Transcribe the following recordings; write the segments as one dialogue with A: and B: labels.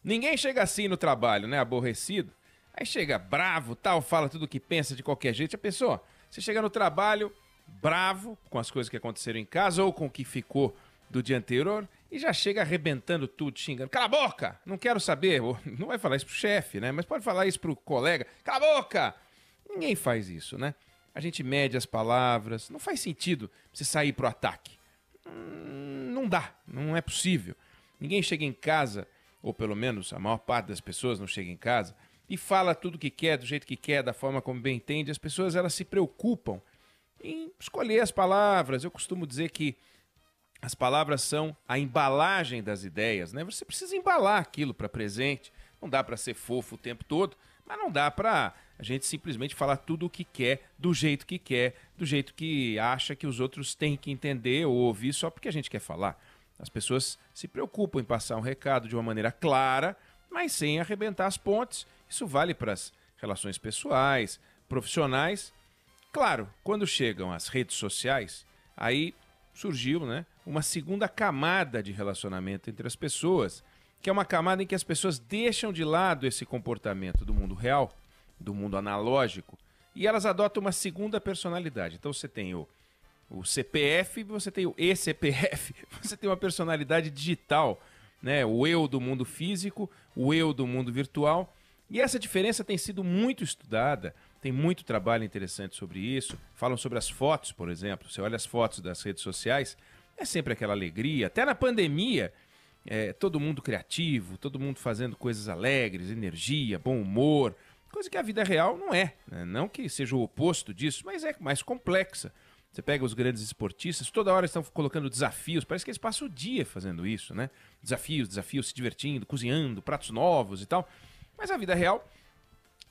A: Ninguém chega assim no trabalho, né? Aborrecido. Aí chega bravo, tal, fala tudo o que pensa de qualquer jeito. A pessoa, você chega no trabalho bravo com as coisas que aconteceram em casa ou com o que ficou do dia anterior e já chega arrebentando tudo, xingando. Cala a boca! Não quero saber. Não vai falar isso pro chefe, né? Mas pode falar isso pro colega. Cala a boca! Ninguém faz isso, né? A gente mede as palavras. Não faz sentido você sair pro ataque. Não dá, não é possível. Ninguém chega em casa, ou pelo menos a maior parte das pessoas não chega em casa, e fala tudo o que quer, do jeito que quer, da forma como bem entende. As pessoas, elas se preocupam em escolher as palavras. Eu costumo dizer que as palavras são a embalagem das ideias, né? Você precisa embalar aquilo para presente. Não dá para ser fofo o tempo todo, mas não dá para a gente simplesmente falar tudo o que quer, do jeito que acha que os outros têm que entender ou ouvir só porque a gente quer falar. As pessoas se preocupam em passar um recado de uma maneira clara, mas sem arrebentar as pontes. Isso vale para as relações pessoais, profissionais. Claro, quando chegam as redes sociais, aí surgiu, né, uma segunda camada de relacionamento entre as pessoas, que é uma camada em que as pessoas deixam de lado esse comportamento do mundo real, do mundo analógico, e elas adotam uma segunda personalidade. Então você tem o CPF, você tem o eCPF, você tem uma personalidade digital, né? O eu do mundo físico, o eu do mundo virtual. E essa diferença tem sido muito estudada, tem muito trabalho interessante sobre isso. Falam sobre as fotos, por exemplo. Você olha as fotos das redes sociais, é sempre aquela alegria. Até na pandemia, todo mundo criativo, todo mundo fazendo coisas alegres, energia, bom humor. Coisa que a vida real não é, né? Não que seja o oposto disso, mas é mais complexa. Você pega os grandes esportistas, toda hora estão colocando desafios, parece que eles passam o dia fazendo isso, né? Desafios, se divertindo, cozinhando, pratos novos e tal. Mas a vida real,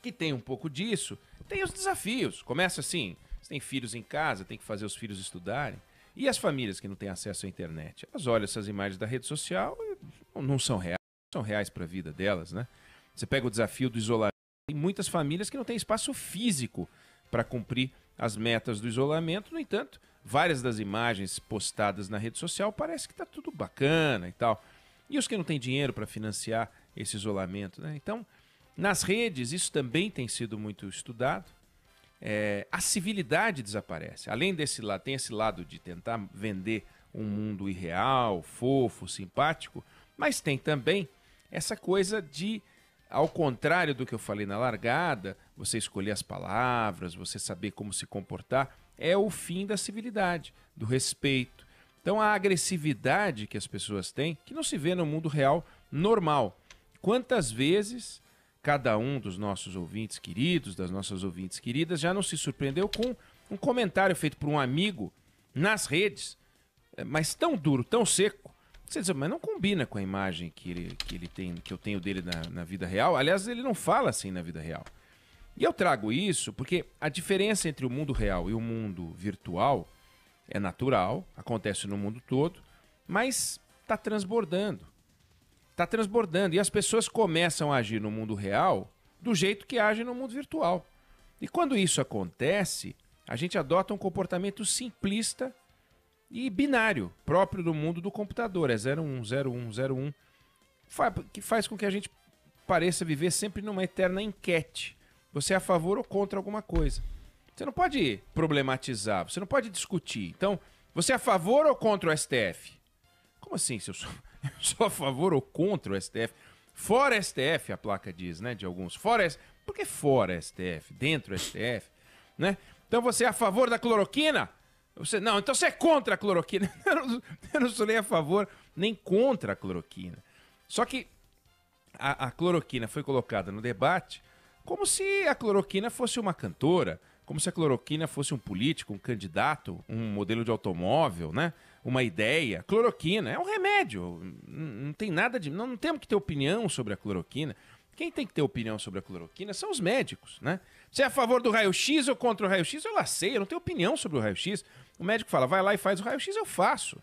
A: que tem um pouco disso, tem os desafios. Começa assim, você tem filhos em casa, tem que fazer os filhos estudarem. E as famílias que não têm acesso à internet? Elas olham essas imagens da rede social e não são reais para a vida delas, né? Você pega o desafio do isolamento. Tem muitas famílias que não têm espaço físico para cumprir as metas do isolamento. No entanto, várias das imagens postadas na rede social parece que está tudo bacana e tal. E os que não têm dinheiro para financiar esse isolamento, né? Então, nas redes, isso também tem sido muito estudado. A civilidade desaparece. Além desse lado, tem esse lado de tentar vender um mundo irreal, fofo, simpático, mas tem também essa coisa de, ao contrário do que eu falei na largada, você escolher as palavras, você saber como se comportar, é o fim da civilidade, do respeito. Então a agressividade que as pessoas têm, que não se vê no mundo real normal. Quantas vezes cada um dos nossos ouvintes queridos, das nossas ouvintes queridas, já não se surpreendeu com um comentário feito por um amigo nas redes, mas tão duro, tão seco. Você diz, mas não combina com a imagem que ele tem, que eu tenho dele na vida real. Aliás, ele não fala assim na vida real. E eu trago isso porque a diferença entre o mundo real e o mundo virtual é natural, acontece no mundo todo, mas está transbordando. Está transbordando. E as pessoas começam a agir no mundo real do jeito que agem no mundo virtual. E quando isso acontece, a gente adota um comportamento simplista e binário, próprio do mundo do computador. É 01, 01, 01, que faz com que a gente pareça viver sempre numa eterna enquete. Você é a favor ou contra alguma coisa. Você não pode problematizar, você não pode discutir. Então, você é a favor ou contra o STF? Como assim? Se eu sou a favor ou contra o STF? Fora STF, a placa diz, né, de alguns. Por que fora STF? Dentro STF, né? Então você é a favor da cloroquina? Não, então você é contra a cloroquina. Eu não sou nem a favor nem contra a cloroquina. Só que a cloroquina foi colocada no debate como se a cloroquina fosse uma cantora, como se a cloroquina fosse um político, um candidato, um modelo de automóvel, né? Uma ideia. Cloroquina é um remédio. Não tem nada de... Não temos que ter opinião sobre a cloroquina. Quem tem que ter opinião sobre a cloroquina são os médicos, né? Você é a favor do raio-x ou contra o raio-x? Eu lá sei, eu não tenho opinião sobre o raio-x. O médico fala, vai lá e faz o raio-x, eu faço.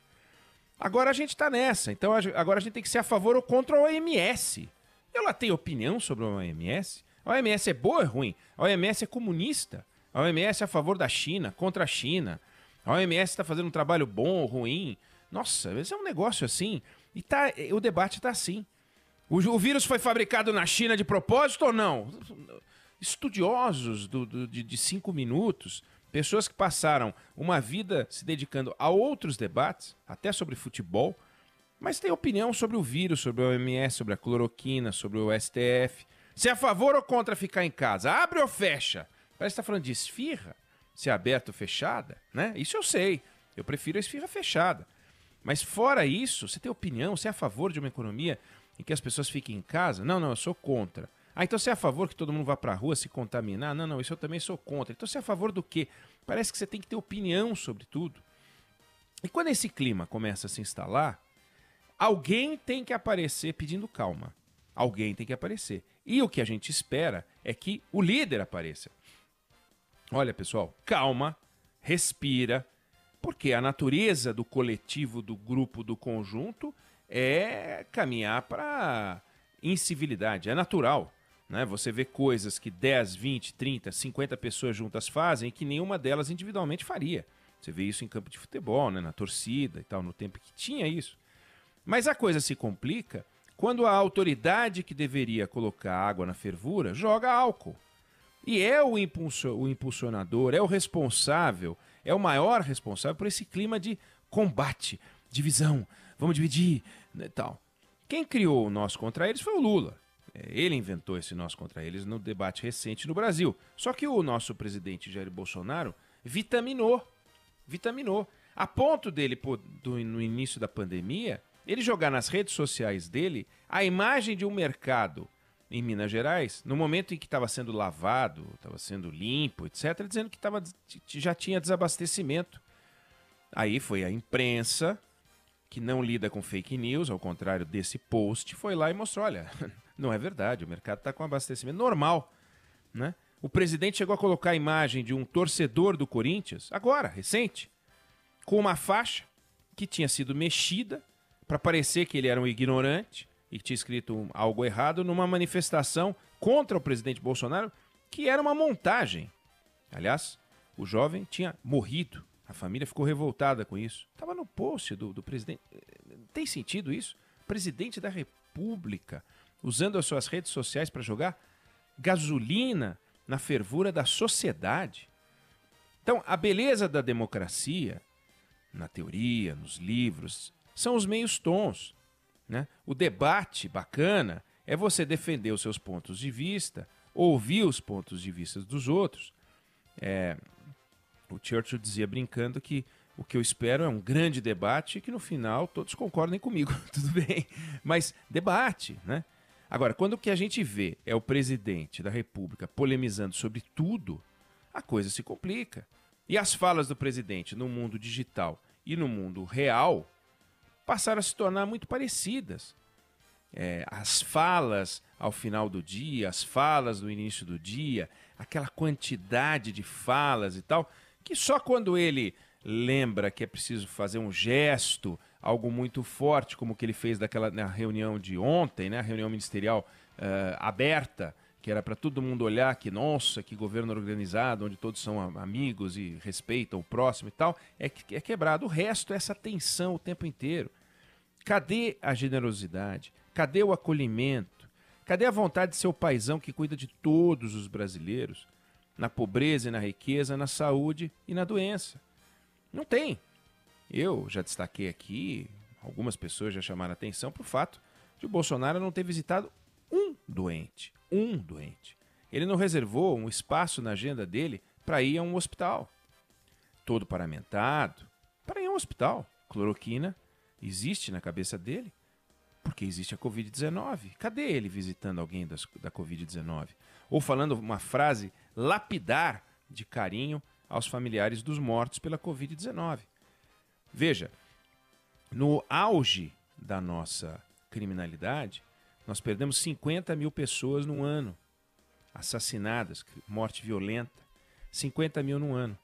A: Agora a gente está nessa. Então agora a gente tem que ser a favor ou contra a OMS. Eu lá tenho opinião sobre a OMS? A OMS é boa ou é ruim? A OMS é comunista. A OMS é a favor da China, contra a China. A OMS está fazendo um trabalho bom ou ruim. Nossa, esse é um negócio assim. E o debate está assim. O vírus foi fabricado na China de propósito ou não? Estudiosos de 5 minutos, pessoas que passaram uma vida se dedicando a outros debates, até sobre futebol, mas tem opinião sobre o vírus, sobre o OMS, sobre a cloroquina, sobre o STF. Se é a favor ou contra ficar em casa? Abre ou fecha? Parece que está falando de esfirra, se é aberta ou fechada, né? Isso eu sei. Eu prefiro a esfirra fechada. Mas fora isso, você tem opinião? Você é a favor de uma economia em que as pessoas fiquem em casa? Não, eu sou contra. Ah, então você é a favor que todo mundo vá para a rua se contaminar? Não, isso eu também sou contra. Então você é a favor do quê? Parece que você tem que ter opinião sobre tudo. E quando esse clima começa a se instalar, alguém tem que aparecer pedindo calma. Alguém tem que aparecer. E o que a gente espera é que o líder apareça. Olha, pessoal, calma, respira, porque a natureza do coletivo, do grupo, do conjunto é caminhar para incivilidade. É natural, né? Você vê coisas que 10, 20, 30, 50 pessoas juntas fazem que nenhuma delas individualmente faria. Você vê isso em campo de futebol, né? Na torcida e tal, no tempo que tinha isso. Mas a coisa se complica quando a autoridade que deveria colocar água na fervura joga álcool. E é o impulsionador, é o responsável, é o maior responsável por esse clima de combate, divisão, vamos dividir e tal. Quem criou o nós contra eles foi o Lula. Ele inventou esse nós contra eles no debate recente no Brasil. Só que o nosso presidente Jair Bolsonaro vitaminou. A ponto dele, no início da pandemia, ele jogar nas redes sociais dele a imagem de um mercado em Minas Gerais, no momento em que estava sendo lavado, estava sendo limpo, etc., dizendo que já tinha desabastecimento. Aí foi a imprensa, que não lida com fake news, ao contrário desse post, foi lá e mostrou, olha, não é verdade, o mercado está com abastecimento normal, né? O presidente chegou a colocar a imagem de um torcedor do Corinthians, agora, recente, com uma faixa que tinha sido mexida para parecer que ele era um ignorante e que tinha escrito algo errado numa manifestação contra o presidente Bolsonaro, que era uma montagem. Aliás, o jovem tinha morrido. A família ficou revoltada com isso. Estava no post do presidente. Tem sentido isso? Presidente da República usando as suas redes sociais para jogar gasolina na fervura da sociedade. Então, a beleza da democracia, na teoria, nos livros, são os meios tons, né? O debate bacana é você defender os seus pontos de vista, ouvir os pontos de vista dos outros. O Churchill dizia brincando que o que eu espero é um grande debate e que no final todos concordem comigo, tudo bem, mas debate, né? Agora, quando o que a gente vê é o presidente da República polemizando sobre tudo, a coisa se complica. E as falas do presidente no mundo digital e no mundo real passaram a se tornar muito parecidas. As falas ao final do dia, as falas no início do dia, aquela quantidade de falas e tal, que só quando ele lembra que é preciso fazer um gesto, algo muito forte, como o que ele fez na reunião de ontem, né, a reunião ministerial aberta, que era para todo mundo olhar que, nossa, que governo organizado, onde todos são amigos e respeitam o próximo e tal, é quebrado. O resto é essa tensão o tempo inteiro. Cadê a generosidade? Cadê o acolhimento? Cadê a vontade de ser o paizão que cuida de todos os brasileiros? Na pobreza e na riqueza, na saúde e na doença. Não tem. Eu já destaquei aqui, algumas pessoas já chamaram a atenção para o fato de o Bolsonaro não ter visitado um doente. Ele não reservou um espaço na agenda dele para ir a um hospital. Todo paramentado, para ir a um hospital. Cloroquina existe na cabeça dele, porque existe a Covid-19. Cadê ele visitando alguém da Covid-19? Ou falando uma frase lapidar de carinho aos familiares dos mortos pela Covid-19. Veja, no auge da nossa criminalidade, nós perdemos 50 mil pessoas no ano assassinadas, morte violenta, 50 mil no ano.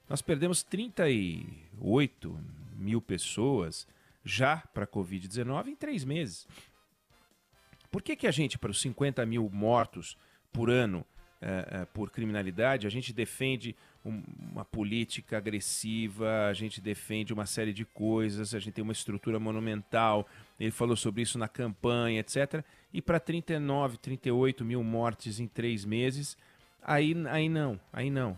A: Nós perdemos 38 mil pessoas já para a Covid-19 em 3 meses. Por que a gente, para os 50 mil mortos por ano, por criminalidade, a gente defende uma política agressiva, a gente defende uma série de coisas, a gente tem uma estrutura monumental, ele falou sobre isso na campanha, etc. E para 39, 38 mil mortes em 3 meses, aí não,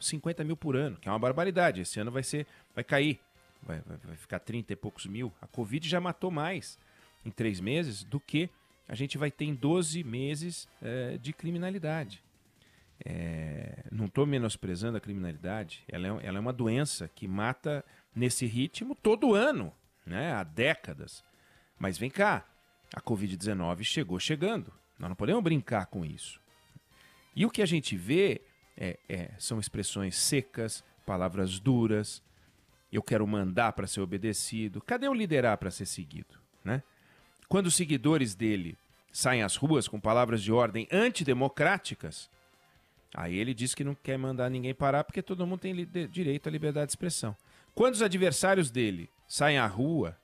A: 50 mil por ano, que é uma barbaridade, esse ano vai cair, vai ficar 30 e poucos mil. A Covid já matou mais em 3 meses do que a gente vai ter em 12 meses de criminalidade. Não estou menosprezando a criminalidade, ela é uma doença que mata nesse ritmo todo ano, né? Há décadas. Mas vem cá, a Covid-19 chegando, nós não podemos brincar com isso. E o que a gente vê são expressões secas, palavras duras, eu quero mandar para ser obedecido. Cadê o liderar para ser seguido, né? Quando os seguidores dele saem às ruas com palavras de ordem antidemocráticas, aí ele diz que não quer mandar ninguém parar porque todo mundo tem direito à liberdade de expressão. Quando os adversários dele saem à rua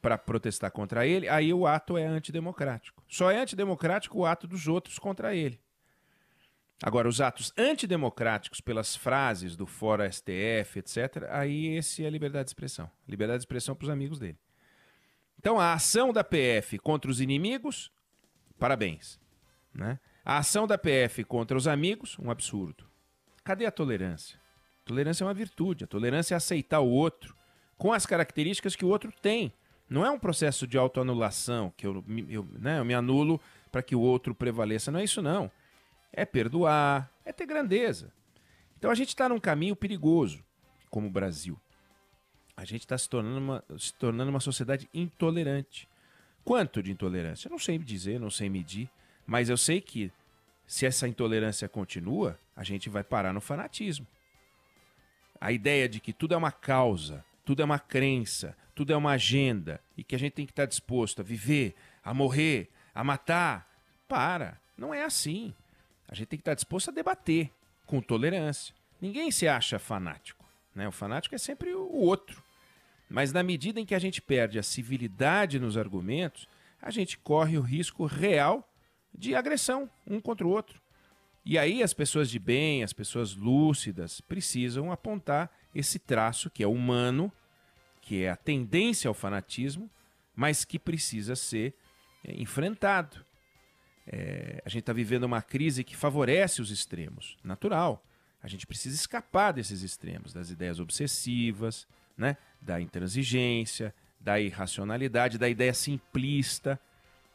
A: para protestar contra ele, aí o ato é antidemocrático. Só é antidemocrático o ato dos outros contra ele. Agora, os atos antidemocráticos pelas frases do Fora STF, etc., aí esse é a liberdade de expressão. Liberdade de expressão para os amigos dele. Então, a ação da PF contra os inimigos, parabéns, né? A ação da PF contra os amigos, um absurdo. Cadê a tolerância? Tolerância é uma virtude. A tolerância é aceitar o outro com as características que o outro tem. Não é um processo de autoanulação, que eu me anulo para que o outro prevaleça. Não é isso, não. É perdoar, é ter grandeza. Então a gente está num caminho perigoso, como o Brasil. A gente está se tornando uma sociedade intolerante. Quanto de intolerância? Eu não sei dizer, não sei medir. Mas eu sei que, se essa intolerância continua, a gente vai parar no fanatismo. A ideia de que tudo é uma causa, tudo é uma crença, tudo é uma agenda, e que a gente tem que estar disposto a viver, a morrer, a matar. Não é assim. A gente tem que estar disposto a debater, com tolerância. Ninguém se acha fanático, né? O fanático é sempre o outro. Mas na medida em que a gente perde a civilidade nos argumentos, a gente corre o risco real de agressão um contra o outro. E aí as pessoas de bem, as pessoas lúcidas, precisam apontar esse traço que é humano, que é a tendência ao fanatismo, mas que precisa ser enfrentado. A gente está vivendo uma crise que favorece os extremos, natural. A gente precisa escapar desses extremos, das ideias obsessivas, né? Da intransigência, da irracionalidade, da ideia simplista.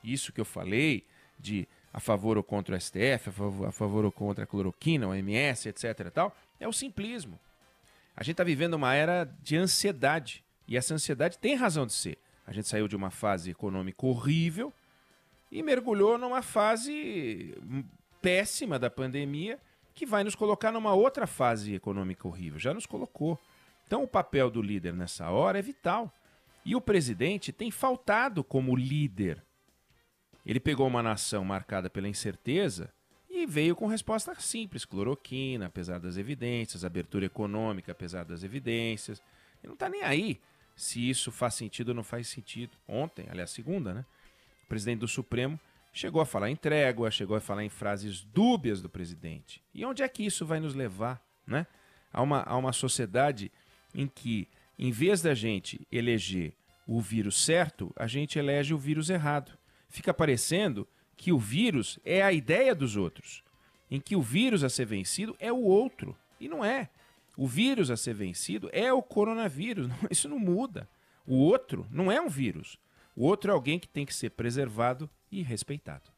A: Isso que eu falei de a favor ou contra o STF, a favor ou contra a cloroquina, o OMS, etc. e tal, é o simplismo. A gente está vivendo uma era de ansiedade, e essa ansiedade tem razão de ser. A gente saiu de uma fase econômica horrível e mergulhou numa fase péssima da pandemia, que vai nos colocar numa outra fase econômica horrível. Já nos colocou. Então o papel do líder nessa hora é vital. E o presidente tem faltado como líder. Ele pegou uma nação marcada pela incerteza e veio com resposta simples. Cloroquina, apesar das evidências, abertura econômica, apesar das evidências. Ele não está nem aí se isso faz sentido ou não faz sentido. Ontem, aliás, segunda, né? O presidente do Supremo chegou a falar em trégua, chegou a falar em frases dúbias do presidente. E onde é que isso vai nos levar, né? A uma sociedade em que, em vez da gente eleger o vírus certo, a gente elege o vírus errado. Fica parecendo que o vírus é a ideia dos outros, em que o vírus a ser vencido é o outro. E não é. O vírus a ser vencido é o coronavírus. Isso não muda. O outro não é um vírus. O outro é alguém que tem que ser preservado e respeitado.